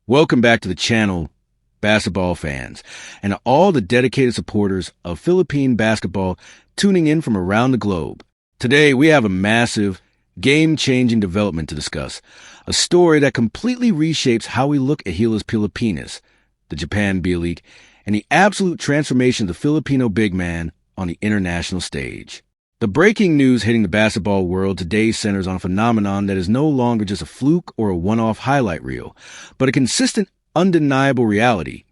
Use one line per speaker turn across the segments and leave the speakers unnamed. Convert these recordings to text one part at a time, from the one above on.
Welcome back to the channel, basketball fans, and to all the dedicated supporters of Philippine basketball tuning in from around the globe. Today, we have a massive, game-changing development to discuss, a story that completely reshapes how we look at Gilas Pilipinas, the Japan B-League, and the absolute transformation of the Filipino big man on the international stage. The breaking news hitting the basketball world today centers on a phenomenon that is no longer just a fluke or a one-off highlight reel, but a consistent, undeniable reality.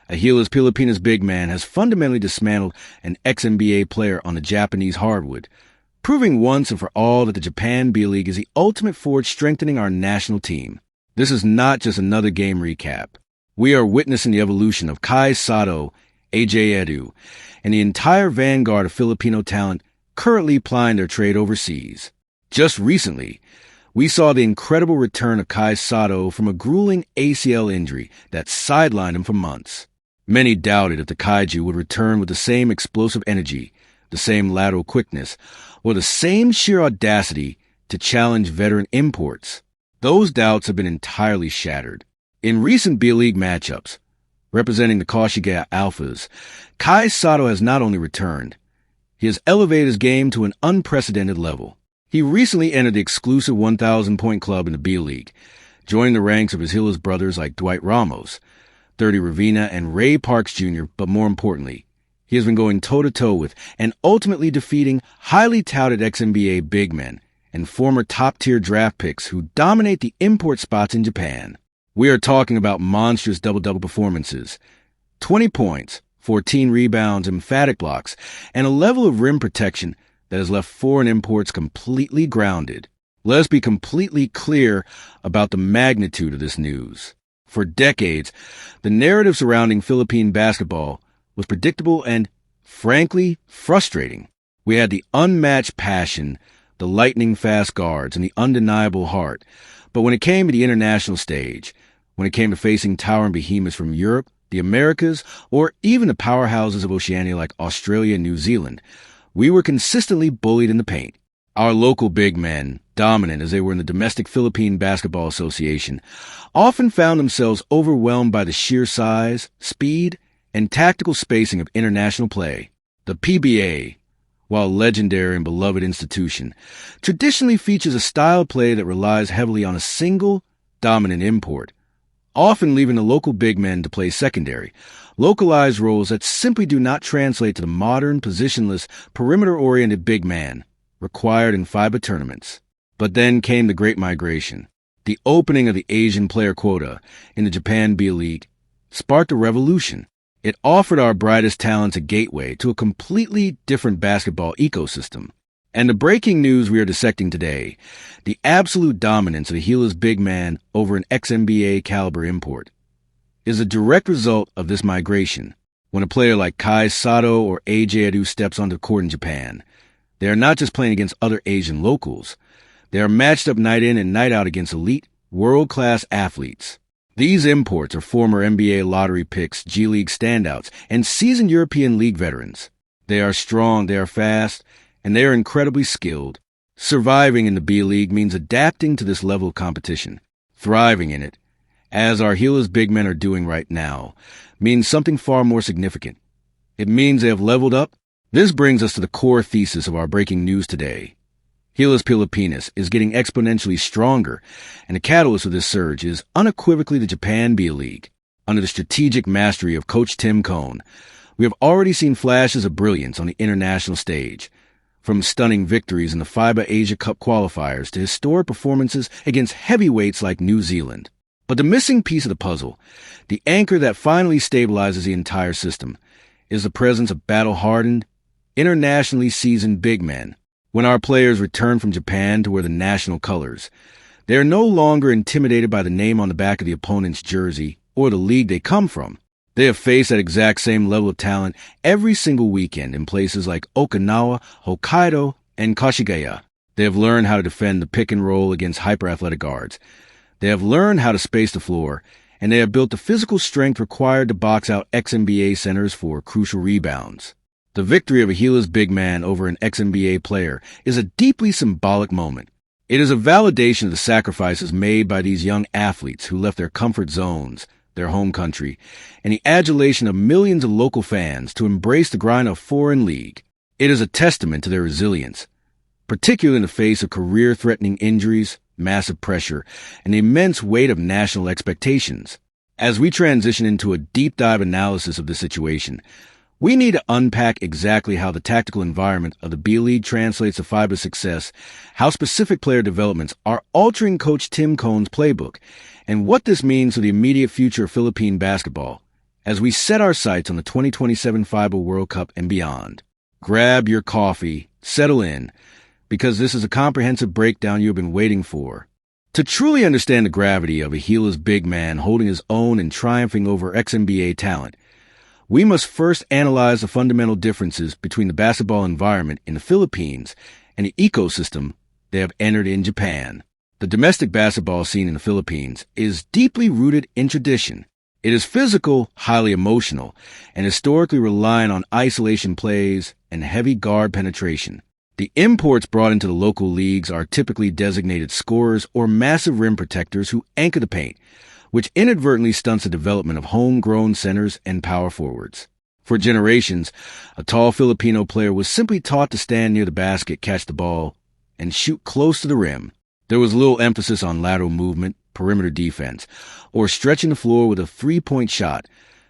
A Gilas Pilipinas big man has fundamentally dismantled an ex-NBA player on the Japanese hardwood, proving once and for all that the Japan B-League is the ultimate force strengthening our national team. This is not just another game recap. We are witnessing the evolution of Kai Sato, AJ Edu, and the entire vanguard of Filipino talent currently plying their trade overseas. Just recently, we saw the incredible return of Kai Sato from a grueling ACL injury that sidelined him for months. Many doubted if the Kaiju would return with the same explosive energy, the same lateral quickness, or the same sheer audacity to challenge veteran imports. Those doubts have been entirely shattered. In recent B-League matchups, representing the Koshigaya Alphas, Kai Sato has not only returned, he has elevated his game to an unprecedented level. He recently entered the exclusive 1,000-point club in the B-League, joining the ranks of his Gilas brothers like Dwight Ramos, 30 Ravina, and Ray Parks Jr., but more importantly, he has been going toe-to-toe with and ultimately defeating highly touted ex-NBA big men and former top-tier draft picks who dominate the import spots in Japan. We are talking about monstrous double-double performances, 20 points, 14 rebounds, emphatic blocks, and a level of rim protection that has left foreign imports completely grounded. Let's be completely clear about the magnitude of this news. For decades, the narrative surrounding Philippine basketball was predictable and, frankly, frustrating. We had the unmatched passion, the lightning-fast guards, and the undeniable heart. But when it came to the international stage, when it came to facing towering behemoths from Europe, the Americas, or even the powerhouses of Oceania like Australia and New Zealand, we were consistently bullied in the paint. Our local big men, dominant as they were in the domestic Philippine Basketball Association, often found themselves overwhelmed by the sheer size, speed, and tactical spacing of international play. The PBA, while a legendary and beloved institution, traditionally features a style of play that relies heavily on a single, dominant import, often leaving the local big men to play secondary, localized roles that simply do not translate to the modern, positionless, perimeter-oriented big man required in FIBA tournaments. But then came the Great Migration. The opening of the Asian player quota in the Japan B-League sparked a revolution. It offered our brightest talents a gateway to a completely different basketball ecosystem. And the breaking news we are dissecting today, the absolute dominance of the Gilas big man over an ex-NBA caliber import, is a direct result of this migration. When a player like Kai Sato or AJ Edu steps onto the court in Japan, they are not just playing against other Asian locals. They are matched up night in and night out against elite, world-class athletes. These imports are former NBA lottery picks, G-League standouts, and seasoned European League veterans. They are strong, they are fast, and they are incredibly skilled. Surviving in the B-League means adapting to this level of competition. Thriving in it, as our Gilas big men are doing right now, means something far more significant. It means they have leveled up. This brings us to the core thesis of our breaking news today. Gilas Pilipinas is getting exponentially stronger, and the catalyst of this surge is unequivocally the Japan B-League. Under the strategic mastery of Coach Tim Cone, we have already seen flashes of brilliance on the international stage, from stunning victories in the FIBA Asia Cup qualifiers to historic performances against heavyweights like New Zealand. But the missing piece of the puzzle, the anchor that finally stabilizes the entire system, is the presence of battle-hardened, internationally seasoned big men. When our players return from Japan to wear the national colors, they are no longer intimidated by the name on the back of the opponent's jersey or the league they come from. They have faced that exact same level of talent every single weekend in places like Okinawa, Hokkaido, and Koshigaya. They have learned how to defend the pick and roll against hyper-athletic guards. They have learned how to space the floor, and they have built the physical strength required to box out ex-NBA centers for crucial rebounds. The victory of a Gilas big man over an ex-NBA player is a deeply symbolic moment. It is a validation of the sacrifices made by these young athletes who left their comfort zones, their home country, and the adulation of millions of local fans to embrace the grind of a foreign league. It is a testament to their resilience, particularly in the face of career-threatening injuries, massive pressure, and the immense weight of national expectations. As we transition into a deep dive analysis of the situation, we need to unpack exactly how the tactical environment of the B-League translates to FIBA's success, how specific player developments are altering Coach Tim Cohn's playbook, and what this means for the immediate future of Philippine basketball as we set our sights on the 2027 FIBA World Cup and beyond. Grab your coffee, settle in, because this is a comprehensive breakdown you've been waiting for. To truly understand the gravity of a Gilas big man holding his own and triumphing over ex-NBA talent, we must first analyze the fundamental differences between the basketball environment in the Philippines and the ecosystem they have entered in Japan. The domestic basketball scene in the Philippines is deeply rooted in tradition. It is physical, highly emotional, and historically reliant on isolation plays and heavy guard penetration. The imports brought into the local leagues are typically designated scorers or massive rim protectors who anchor the paint, which inadvertently stunts the development of homegrown centers and power forwards. For generations, a tall Filipino player was simply taught to stand near the basket, catch the ball, and shoot close to the rim. There was little emphasis on lateral movement, perimeter defense, or stretching the floor with a three-point shot,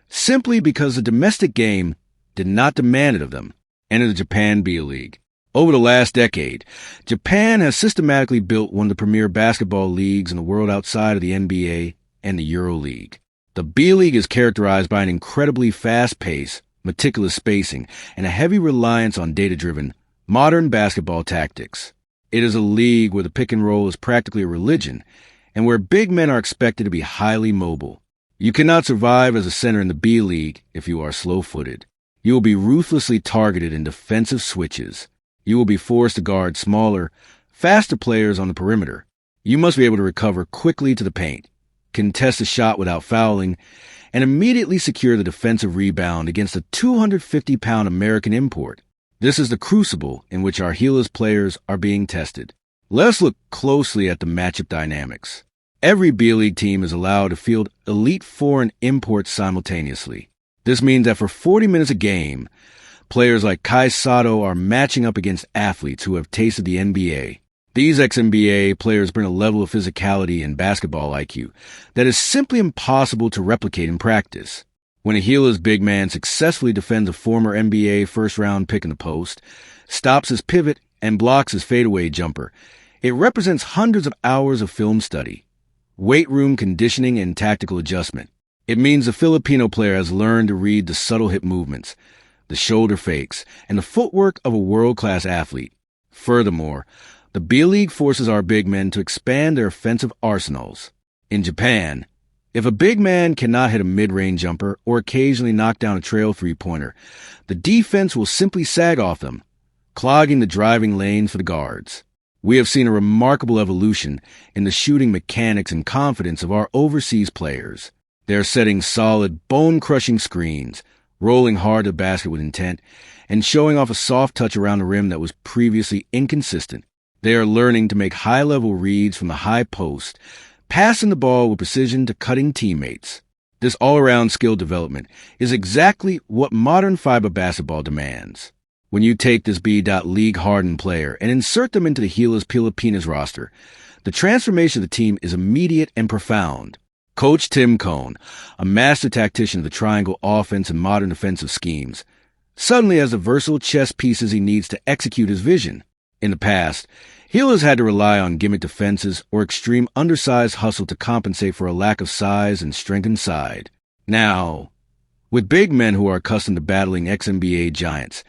simply because the domestic game did not demand it of them. Enter the Japan B-League. Over the last decade, Japan has systematically built one of the premier basketball leagues in the world outside of the NBA and the EuroLeague. The B-League is characterized by an incredibly fast pace, meticulous spacing, and a heavy reliance on data-driven, modern basketball tactics. It is a league where the pick and roll is practically a religion, and where big men are expected to be highly mobile. You cannot survive as a center in the B-League if you are slow-footed. You will be ruthlessly targeted in defensive switches. You will be forced to guard smaller, faster players on the perimeter. You must be able to recover quickly to the paint, contest a shot without fouling, and immediately secure the defensive rebound against a 250-pound American import. This is the crucible in which our Gilas players are being tested. Let's look closely at the matchup dynamics. Every B-League team is allowed to field elite foreign imports simultaneously. This means that for 40 minutes a game, players like Kai Sato are matching up against athletes who have tasted the NBA. These ex-NBA players bring a level of physicality and basketball IQ that is simply impossible to replicate in practice. When a Gilas big man successfully defends a former NBA first-round pick in the post, stops his pivot, and blocks his fadeaway jumper, it represents hundreds of hours of film study, weight room conditioning, and tactical adjustment. It means the Filipino player has learned to read the subtle hip movements, the shoulder fakes, and the footwork of a world-class athlete. Furthermore, the B-League forces our big men to expand their offensive arsenals. In Japan, if a big man cannot hit a mid-range jumper or occasionally knock down a trail three-pointer, the defense will simply sag off them, clogging the driving lanes for the guards. We have seen a remarkable evolution in the shooting mechanics and confidence of our overseas players. They are setting solid, bone-crushing screens, rolling hard to the basket with intent, and showing off a soft touch around the rim that was previously inconsistent. They are learning to make high-level reads from the high post, passing the ball with precision to cutting teammates. This all-around skill development is exactly what modern FIBA basketball demands. When you take this B.League hardened player and insert them into the Gilas Pilipinas roster, the transformation of the team is immediate and profound. Coach Tim Cohn, a master tactician of the triangle offense and modern defensive schemes, suddenly has the versatile chess pieces he needs to execute his vision. In the past, Gilas had to rely on gimmick defenses or extreme undersized hustle to compensate for a lack of size and strength inside. Now, with big men who are accustomed to battling ex-NBA giants,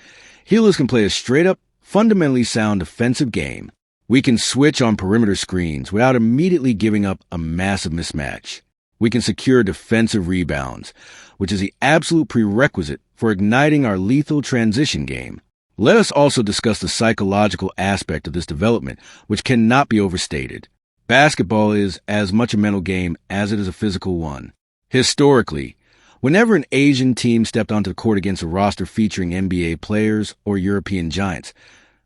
Gilas can play a straight-up, fundamentally sound defensive game. We can switch on perimeter screens without immediately giving up a massive mismatch. We can secure defensive rebounds, which is the absolute prerequisite for igniting our lethal transition game. Let us also discuss the psychological aspect of this development, which cannot be overstated. Basketball is as much a mental game as it is a physical one. Historically, whenever an Asian team stepped onto the court against a roster featuring NBA players or European giants,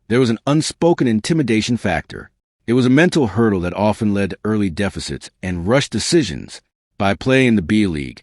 there was an unspoken intimidation factor. It It was a mental hurdle that often led to early deficits and rushed decisions. By playing in the B League,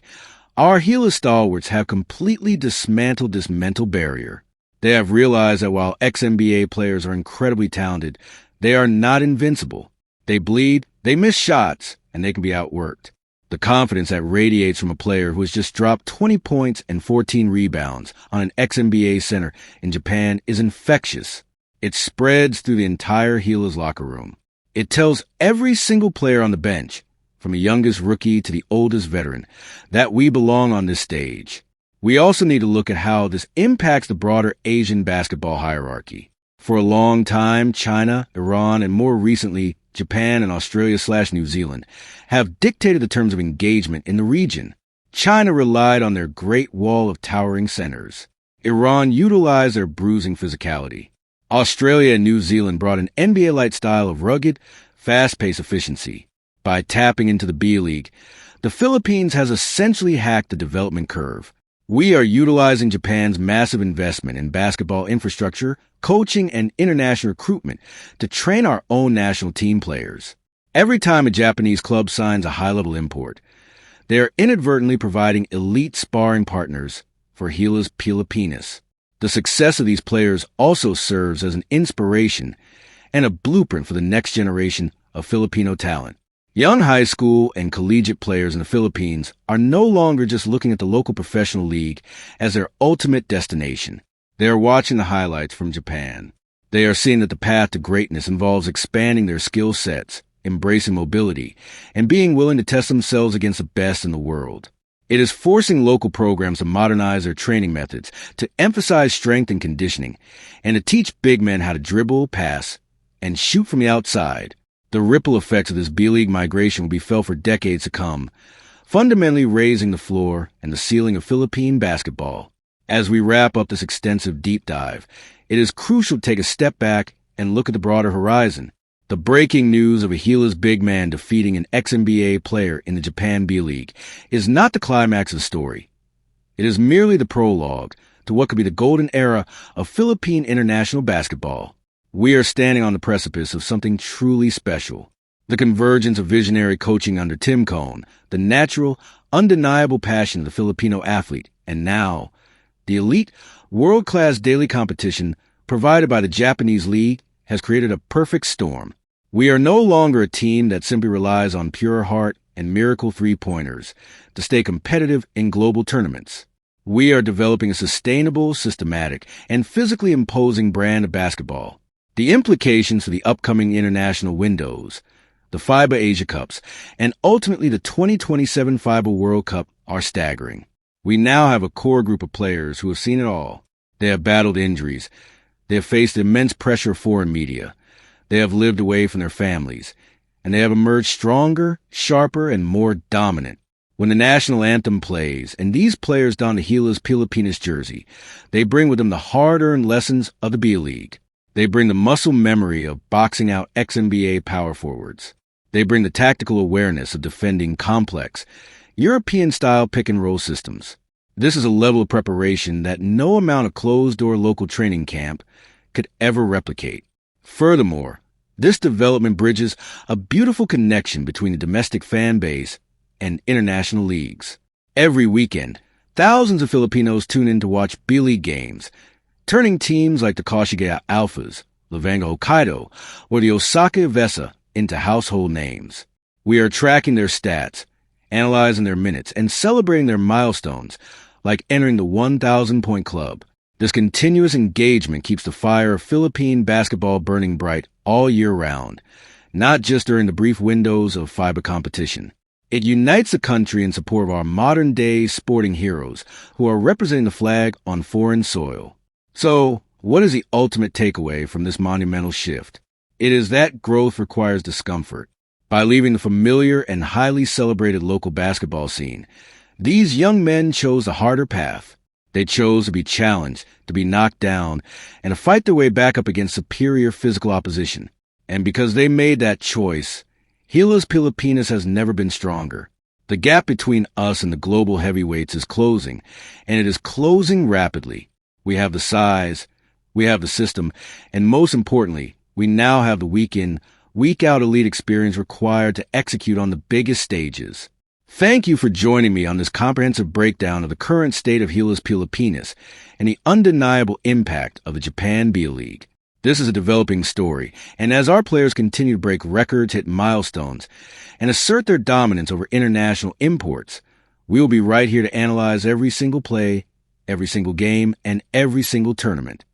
our Gilas stalwarts have completely dismantled this mental barrier. They have realized that while ex-NBA players are incredibly talented, they are not invincible. They bleed, they miss shots, and they can be outworked. The confidence that radiates from a player who has just dropped 20 points and 14 rebounds on an ex-NBA center in Japan is infectious. It spreads through the entire Gilas locker room. It tells every single player on the bench, from the youngest rookie to the oldest veteran, that we belong on this stage. We also need to look at how this impacts the broader Asian basketball hierarchy. For a long time, China, Iran, and more recently, Japan and Australia/New Zealand have dictated the terms of engagement in the region. China relied on their Great Wall of towering centers. Iran utilized their bruising physicality. Australia and New Zealand brought an NBA-like style of rugged, fast-paced efficiency. By tapping into the B League, the Philippines has essentially hacked the development curve. We are utilizing Japan's massive investment in basketball infrastructure, coaching, and international recruitment to train our own national team players. Every time a Japanese club signs a high-level import, they are inadvertently providing elite sparring partners for Gilas Pilipinas. The success of these players also serves as an inspiration and a blueprint for the next generation of Filipino talent. Young high school and collegiate players in the Philippines are no longer just looking at the local professional league as their ultimate destination. They are watching the highlights from Japan. They are seeing that the path to greatness involves expanding their skill sets, embracing mobility, and being willing to test themselves against the best in the world. It is forcing local programs to modernize their training methods, to emphasize strength and conditioning, and to teach big men how to dribble, pass, and shoot from the outside. The ripple effects of this B-League migration will be felt for decades to come, fundamentally raising the floor and the ceiling of Philippine basketball. As we wrap up this extensive deep dive, it is crucial to take a step back and look at the broader horizon. The breaking news of a Gilas big man defeating an ex-NBA player in the Japan B-League is not the climax of the story. It is merely the prologue to what could be the golden era of Philippine international basketball. We are standing on the precipice of something truly special. The convergence of visionary coaching under Tim Cone, the natural, undeniable passion of the Filipino athlete, and now, the elite, world-class daily competition provided by the Japanese league has created a perfect storm. We are no longer a team that simply relies on pure heart and miracle three-pointers to stay competitive in global tournaments. We are developing a sustainable, systematic, and physically imposing brand of basketball. The implications for the upcoming international windows, the FIBA Asia Cups, and ultimately the 2027 FIBA World Cup are staggering. We now have a core group of players who have seen it all. They have battled injuries. They have faced immense pressure of foreign media. They have lived away from their families. And they have emerged stronger, sharper, and more dominant. When the national anthem plays and these players don the Gilas Pilipinas jersey, they bring with them the hard-earned lessons of the B-League. They bring the muscle memory of boxing out ex-NBA power forwards. They bring the tactical awareness of defending complex, European-style pick-and-roll systems. This is a level of preparation that no amount of closed-door local training camp could ever replicate. Furthermore, this development bridges a beautiful connection between the domestic fan base and international leagues. Every weekend, thousands of Filipinos tune in to watch B-League games, turning teams like the Kashigaya Alphas, Levango Hokkaido, or the Osaka Vesa into household names. We are tracking their stats, analyzing their minutes, and celebrating their milestones like entering the 1,000-point club. This continuous engagement keeps the fire of Philippine basketball burning bright all year round, not just during the brief windows of FIBA competition. It unites the country in support of our modern-day sporting heroes who are representing the flag on foreign soil. So, what is the ultimate takeaway from this monumental shift? It is that growth requires discomfort. By leaving the familiar and highly celebrated local basketball scene, these young men chose a harder path. They chose to be challenged, to be knocked down, and to fight their way back up against superior physical opposition. And because they made that choice, Gilas Pilipinas has never been stronger. The gap between us and the global heavyweights is closing, and it is closing rapidly. We have the size, we have the system, and most importantly, we now have the week in, week-out elite experience required to execute on the biggest stages. Thank you for joining me on this comprehensive breakdown of the current state of Gilas Pilipinas and the undeniable impact of the Japan B-League. This is a developing story, and as our players continue to break records, hit milestones, and assert their dominance over international imports, we will be right here to analyze every single play, every single game, and every single tournament.